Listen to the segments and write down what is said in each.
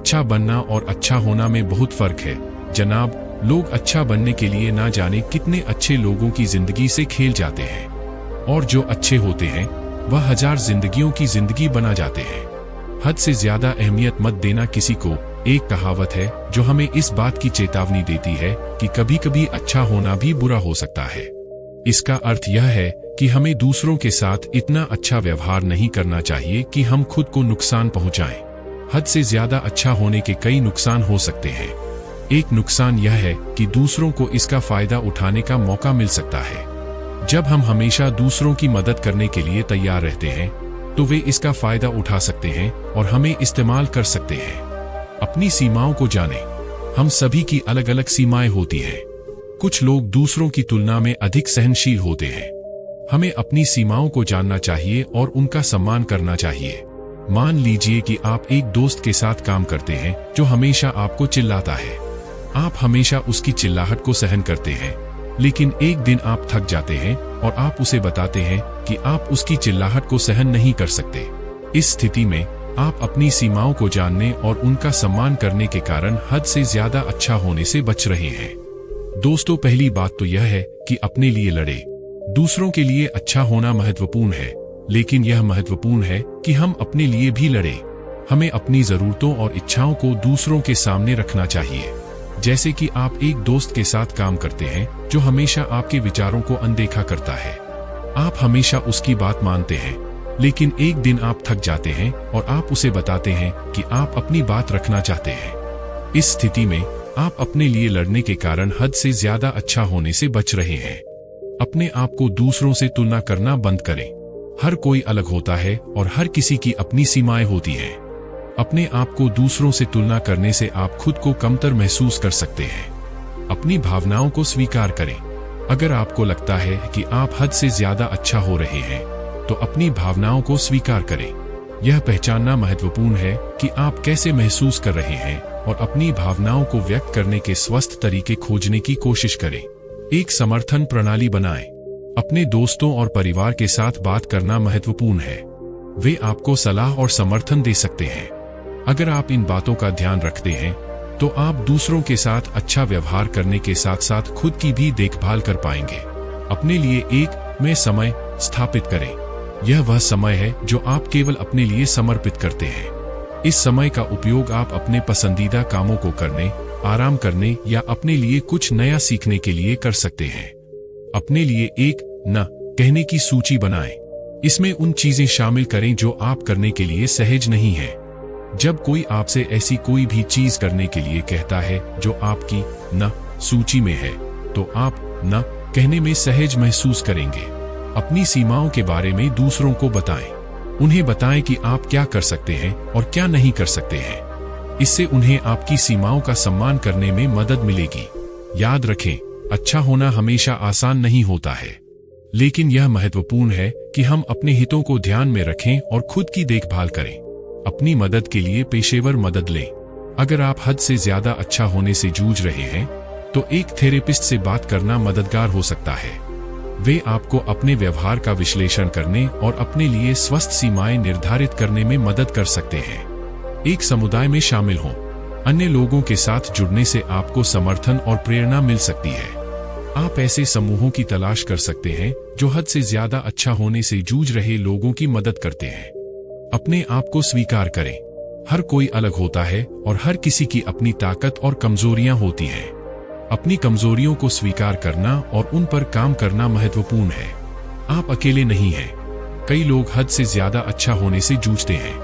अच्छा बनना और अच्छा होना में बहुत फर्क है जनाब। लोग अच्छा बनने के लिए ना जाने कितने अच्छे लोगों की जिंदगी से खेल जाते हैं, और जो अच्छे होते हैं वह 1000 जिंदगियों की जिंदगी बना जाते हैं। हद से ज्यादा अहमियत मत देना किसी को, एक कहावत है जो हमें इस बात की चेतावनी देती है कि कभी कभी अच्छा होना भी बुरा हो सकता है। इसका अर्थ यह है कि हमें दूसरों के साथ इतना अच्छा व्यवहार नहीं करना चाहिए कि हम खुद को नुकसान पहुंचाएं। हद से ज्यादा अच्छा होने के कई नुकसान हो सकते हैं। एक नुकसान यह है कि दूसरों को इसका फायदा उठाने का मौका मिल सकता है। जब हम हमेशा दूसरों की मदद करने के लिए तैयार रहते हैं तो वे इसका फायदा उठा सकते हैं और हमें इस्तेमाल कर सकते हैं। अपनी सीमाओं को जानें। हम सभी की अलग अलग सीमाएं होती हैं। कुछ लोग दूसरों की तुलना में अधिक सहनशील होते हैं। हमें अपनी सीमाओं को जानना चाहिए और उनका सम्मान करना चाहिए। मान लीजिए कि आप एक दोस्त के साथ काम करते हैं जो हमेशा आपको चिल्लाता है। आप हमेशा उसकी चिल्लाहट को सहन करते हैं, लेकिन एक दिन आप थक जाते हैं और आप उसे बताते हैं कि आप उसकी चिल्लाहट को सहन नहीं कर सकते। इस स्थिति में आप अपनी सीमाओं को जानने और उनका सम्मान करने के कारण हद से ज्यादा अच्छा होने से बच रहे हैं। दोस्तों, पहली बात तो यह है कि अपने लिए लड़े। दूसरों के लिए अच्छा होना महत्वपूर्ण है, लेकिन यह महत्वपूर्ण है कि हम अपने लिए भी लड़े। हमें अपनी जरूरतों और इच्छाओं को दूसरों के सामने रखना चाहिए। जैसे कि आप एक दोस्त के साथ काम करते हैं जो हमेशा आपके विचारों को अनदेखा करता है। आप हमेशा उसकी बात मानते हैं, लेकिन एक दिन आप थक जाते हैं और आप उसे बताते हैं कि आप अपनी बात रखना चाहते हैं। इस स्थिति में आप अपने लिए लड़ने के कारण हद से ज्यादा अच्छा होने से बच रहे हैं। अपने आप को दूसरों से तुलना करना बंद करें। हर कोई अलग होता है और हर किसी की अपनी सीमाएं होती हैं। अपने आप को दूसरों से तुलना करने से आप खुद को कमतर महसूस कर सकते हैं। अपनी भावनाओं को स्वीकार करें। अगर आपको लगता है कि आप हद से ज्यादा अच्छा हो रहे हैं तो अपनी भावनाओं को स्वीकार करें। यह पहचानना महत्वपूर्ण है कि आप कैसे महसूस कर रहे हैं और अपनी भावनाओं को व्यक्त करने के स्वस्थ तरीके खोजने की कोशिश करें। एक समर्थन प्रणाली बनाएं। अपने दोस्तों और परिवार के साथ बात करना महत्वपूर्ण है। वे आपको सलाह और समर्थन दे सकते हैं। अगर आप इन बातों का ध्यान रखते हैं तो आप दूसरों के साथ अच्छा व्यवहार करने के साथ साथ खुद की भी देखभाल कर पाएंगे। अपने लिए एक मैं समय स्थापित करें। यह वह समय है जो आप केवल अपने लिए समर्पित करते हैं। इस समय का उपयोग आप अपने पसंदीदा कामों को करने, आराम करने या अपने लिए कुछ नया सीखने के लिए कर सकते हैं। अपने लिए एक न कहने की सूची बनाएं। इसमें उन चीजें शामिल करें जो आप करने के लिए सहज नहीं है। जब कोई आपसे ऐसी कोई भी चीज करने के लिए कहता है जो आपकी न सूची में है, तो आप न कहने में सहज महसूस करेंगे। अपनी सीमाओं के बारे में दूसरों को बताएं। उन्हें बताएं कि आप क्या कर सकते हैं और क्या नहीं कर सकते हैं। इससे उन्हें आपकी सीमाओं का सम्मान करने में मदद मिलेगी। याद रखें, अच्छा होना हमेशा आसान नहीं होता है, लेकिन यह महत्वपूर्ण है कि हम अपने हितों को ध्यान में रखें और खुद की देखभाल करें। अपनी मदद के लिए पेशेवर मदद लें। अगर आप हद से ज्यादा अच्छा होने से जूझ रहे हैं तो एक थेरेपिस्ट से बात करना मददगार हो सकता है। वे आपको अपने व्यवहार का विश्लेषण करने और अपने लिए स्वस्थ सीमाएं निर्धारित करने में मदद कर सकते हैं। एक समुदाय में शामिल हों। अन्य लोगों के साथ जुड़ने से आपको समर्थन और प्रेरणा मिल सकती है। आप ऐसे समूहों की तलाश कर सकते हैं जो हद से ज्यादा अच्छा होने से जूझ रहे लोगों की मदद करते हैं। अपने आप को स्वीकार करें। हर कोई अलग होता है और हर किसी की अपनी ताकत और कमजोरियां होती हैं। अपनी कमजोरियों को स्वीकार करना और उन पर काम करना महत्वपूर्ण है। आप अकेले नहीं हैं। कई लोग हद से ज्यादा अच्छा होने से जूझते हैं,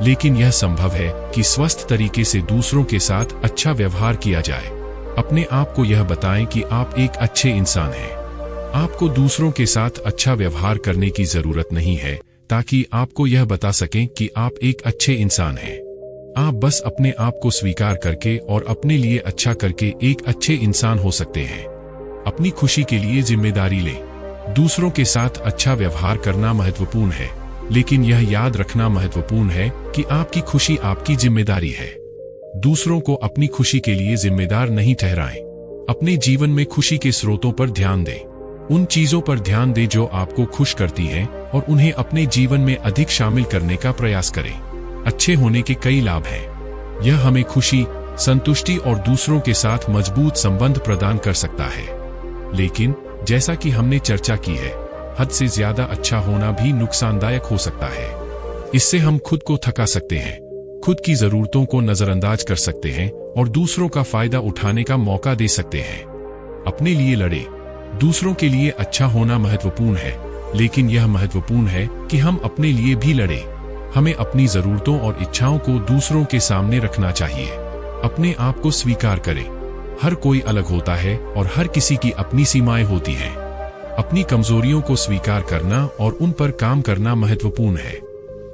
लेकिन यह संभव है कि स्वस्थ तरीके से दूसरों के साथ अच्छा व्यवहार किया जाए। अपने आप को यह बताएं कि आप एक अच्छे इंसान हैं। आपको दूसरों के साथ अच्छा व्यवहार करने की जरूरत नहीं है ताकि आपको यह बता सकें कि आप एक अच्छे इंसान हैं। आप बस अपने आप को स्वीकार करके और अपने लिए अच्छा करके एक अच्छे इंसान हो सकते हैं। अपनी खुशी के लिए जिम्मेदारी लें। दूसरों के साथ अच्छा व्यवहार करना महत्वपूर्ण है, लेकिन यह याद रखना महत्वपूर्ण है कि आपकी खुशी आपकी जिम्मेदारी है। दूसरों को अपनी खुशी के लिए जिम्मेदार नहीं ठहराएं। अपने जीवन में खुशी के स्रोतों पर ध्यान दें। उन चीजों पर ध्यान दें जो आपको खुश करती हैं और उन्हें अपने जीवन में अधिक शामिल करने का प्रयास करें। अच्छे होने के कई लाभ हैं। यह हमें खुशी, संतुष्टि और दूसरों के साथ मजबूत संबंध प्रदान कर सकता है। लेकिन जैसा कि हमने चर्चा की है, हद से ज्यादा अच्छा होना भी नुकसानदायक हो सकता है। इससे हम खुद को थका सकते हैं, खुद की जरूरतों को नजरअंदाज कर सकते हैं और दूसरों का फायदा उठाने का मौका दे सकते हैं। अपने लिए लड़े। दूसरों के लिए अच्छा होना महत्वपूर्ण है, लेकिन यह महत्वपूर्ण है कि हम अपने लिए भी लड़े। हमें अपनी जरूरतों और इच्छाओं को दूसरों के सामने रखना चाहिए। अपने आप को स्वीकार करें। हर कोई अलग होता है और हर किसी की अपनी सीमाएं होती हैं। अपनी कमजोरियों को स्वीकार करना और उन पर काम करना महत्वपूर्ण है।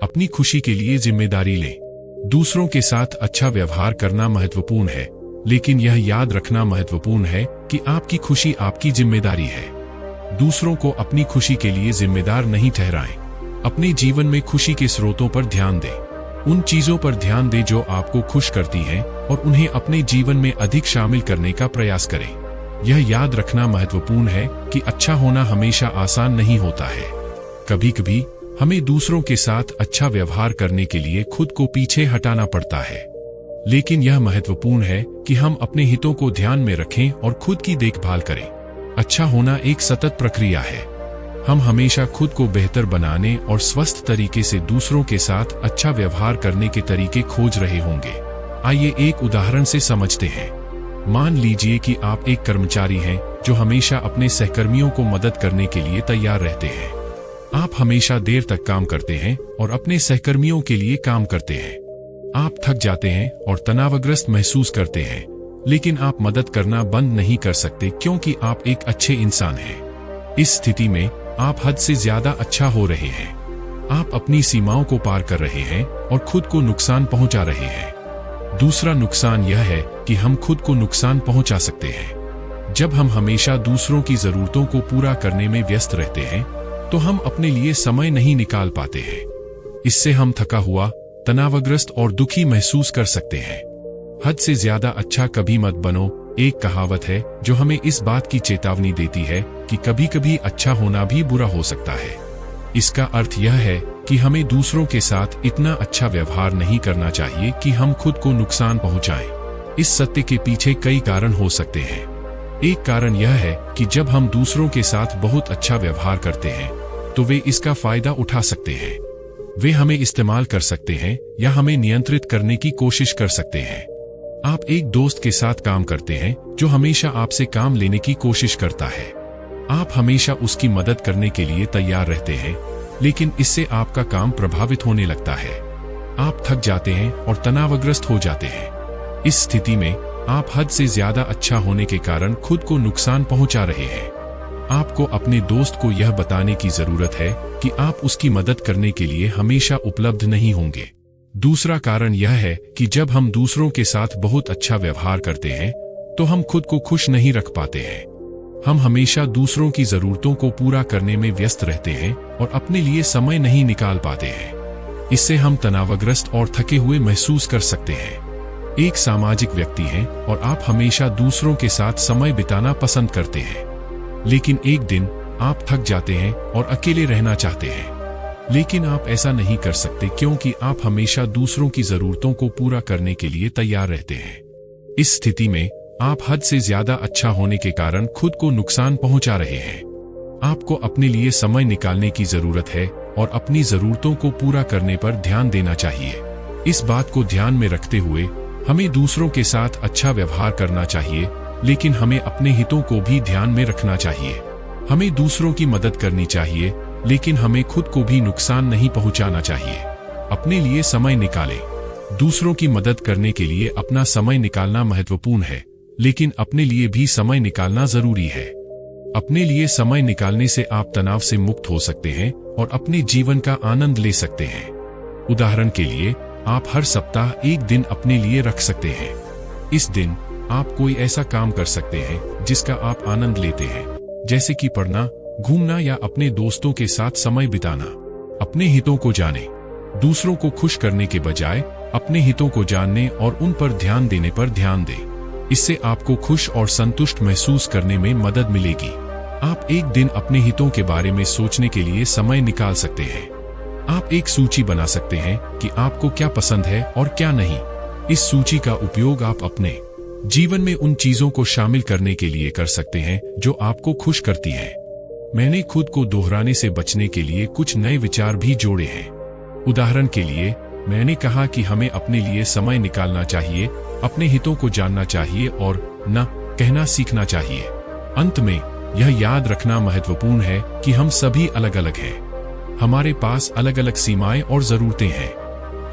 अपनी खुशी के लिए जिम्मेदारी लें। दूसरों के साथ अच्छा व्यवहार करना महत्वपूर्ण है, लेकिन यह याद रखना महत्वपूर्ण है कि आपकी खुशी आपकी जिम्मेदारी है। दूसरों को अपनी खुशी के लिए जिम्मेदार नहीं ठहराएं। अपने जीवन में खुशी के स्रोतों पर ध्यान दें। उन चीजों पर ध्यान दें जो आपको खुश करती हैं और उन्हें अपने जीवन में अधिक शामिल करने का प्रयास करें। यह याद रखना महत्वपूर्ण है कि अच्छा होना हमेशा आसान नहीं होता है। कभी कभी हमें दूसरों के साथ अच्छा व्यवहार करने के लिए खुद को पीछे हटाना पड़ता है, लेकिन यह महत्वपूर्ण है कि हम अपने हितों को ध्यान में रखें और खुद की देखभाल करें। अच्छा होना एक सतत प्रक्रिया है। हम हमेशा खुद को बेहतर बनाने और स्वस्थ तरीके से दूसरों के साथ अच्छा व्यवहार करने के तरीके खोज रहे होंगे। आइए एक उदाहरण से समझते हैं। मान लीजिए कि आप एक कर्मचारी हैं जो हमेशा अपने सहकर्मियों को मदद करने के लिए तैयार रहते हैं। आप हमेशा देर तक काम करते हैं और अपने सहकर्मियों के लिए काम करते हैं। आप थक जाते हैं और तनावग्रस्त महसूस करते हैं, लेकिन आप मदद करना बंद नहीं कर सकते क्योंकि आप एक अच्छे इंसान हैं। इस स्थिति में आप हद से ज्यादा अच्छा हो रहे हैं। आप अपनी सीमाओं को पार कर रहे हैं और खुद को नुकसान पहुंचा रहे हैं। दूसरा नुकसान यह है कि हम खुद को नुकसान पहुंचा सकते हैं। जब हम हमेशा दूसरों की जरूरतों को पूरा करने में व्यस्त रहते हैं, तो हम अपने लिए समय नहीं निकाल पाते हैं। इससे हम थका हुआ, तनावग्रस्त और दुखी महसूस कर सकते हैं। हद से ज्यादा अच्छा कभी मत बनो एक कहावत है जो हमें इस बात की चेतावनी देती है कि कभी कभी अच्छा होना भी बुरा हो सकता है। इसका अर्थ यह है कि हमें दूसरों के साथ इतना अच्छा व्यवहार नहीं करना चाहिए कि हम खुद को नुकसान पहुंचाएं। इस सत्य के पीछे कई कारण हो सकते हैं। एक कारण यह है कि जब हम दूसरों के साथ बहुत अच्छा व्यवहार करते हैं, तो वे इसका फायदा उठा सकते हैं। वे हमें इस्तेमाल कर सकते हैं या हमें नियंत्रित करने की कोशिश कर सकते हैं। आप एक दोस्त के साथ काम करते हैं जो हमेशा आपसे काम लेने की कोशिश करता है। आप हमेशा उसकी मदद करने के लिए तैयार रहते हैं, लेकिन इससे आपका काम प्रभावित होने लगता है। आप थक जाते हैं और तनावग्रस्त हो जाते हैं। इस स्थिति में आप हद से ज्यादा अच्छा होने के कारण खुद को नुकसान पहुंचा रहे हैं। आपको अपने दोस्त को यह बताने की जरूरत है कि आप उसकी मदद करने के लिए हमेशा उपलब्ध नहीं होंगे। दूसरा कारण यह है कि जब हम दूसरों के साथ बहुत अच्छा व्यवहार करते हैं, तो हम खुद को खुश नहीं रख पाते हैं। हम हमेशा दूसरों की जरूरतों को पूरा करने में व्यस्त रहते हैं और अपने लिए समय नहीं निकाल पाते हैं। इससे हम तनावग्रस्त और थके हुए महसूस कर सकते हैं। एक सामाजिक व्यक्ति हैं और आप हमेशा दूसरों के साथ समय बिताना पसंद करते हैं, लेकिन एक दिन आप थक जाते हैं और अकेले रहना चाहते हैं। लेकिन आप ऐसा नहीं कर सकते क्योंकि आप हमेशा दूसरों की जरूरतों को पूरा करने के लिए तैयार रहते हैं। इस स्थिति में आप हद से ज्यादा अच्छा होने के कारण खुद को नुकसान पहुंचा रहे हैं। आपको अपने लिए समय निकालने की जरूरत है और अपनी जरूरतों को पूरा करने पर ध्यान देना चाहिए। इस बात को ध्यान में रखते हुए हमें दूसरों के साथ अच्छा व्यवहार करना चाहिए, लेकिन हमें अपने हितों को भी ध्यान में रखना चाहिए। हमें दूसरों की मदद करनी चाहिए, लेकिन हमें खुद को भी नुकसान नहीं पहुंचाना चाहिए। अपने लिए समय निकालें। दूसरों की मदद करने के लिए अपना समय निकालना महत्वपूर्ण है, लेकिन अपने लिए भी समय निकालना जरूरी है। अपने लिए समय निकालने से आप तनाव से मुक्त हो सकते हैं और अपने जीवन का आनंद ले सकते हैं। उदाहरण के लिए, आप हर सप्ताह एक दिन अपने लिए रख सकते हैं। इस दिन आप कोई ऐसा काम कर सकते हैं जिसका आप आनंद लेते हैं, जैसे कि पढ़ना, घूमना या अपने दोस्तों के साथ समय बिताना। अपने हितों को जानें। दूसरों को खुश करने के बजाय अपने हितों को जानने और उन पर ध्यान देने पर ध्यान दें। इससे आपको खुश और संतुष्ट महसूस करने में मदद मिलेगी। आप एक दिन अपने हितों के बारे में सोचने के लिए समय निकाल सकते हैं। आप एक सूची बना सकते हैं कि आपको क्या पसंद है और क्या नहीं। इस सूची का उपयोग आप अपने जीवन में उन चीजों को शामिल करने के लिए कर सकते हैं जो आपको खुश करती हैं। मैंने खुद को दोहराने से बचने के लिए कुछ नए विचार भी जोड़े हैं। उदाहरण के लिए, मैंने कहा कि हमें अपने लिए समय निकालना चाहिए, अपने हितों को जानना चाहिए और न कहना सीखना चाहिए। अंत में यह याद रखना महत्वपूर्ण है कि हम सभी अलग अलग हैं। हमारे पास अलग अलग सीमाएं और जरूरतें हैं।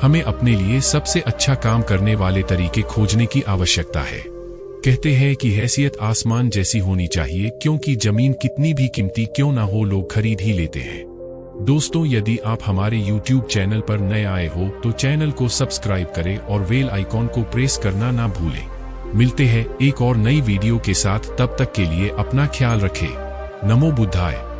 हमें अपने लिए सबसे अच्छा काम करने वाले तरीके खोजने की आवश्यकता है। कहते हैं कि हैसियत आसमान जैसी होनी चाहिए, क्योंकि जमीन कितनी भी कीमती क्यों ना हो, लोग खरीद ही लेते हैं। दोस्तों, यदि आप हमारे YouTube चैनल पर नए आए हो तो चैनल को सब्सक्राइब करें और बेल आइकॉन को प्रेस करना ना भूलें। मिलते हैं एक और नई वीडियो के साथ, तब तक के लिए अपना ख्याल रखें। नमो बुद्धाय।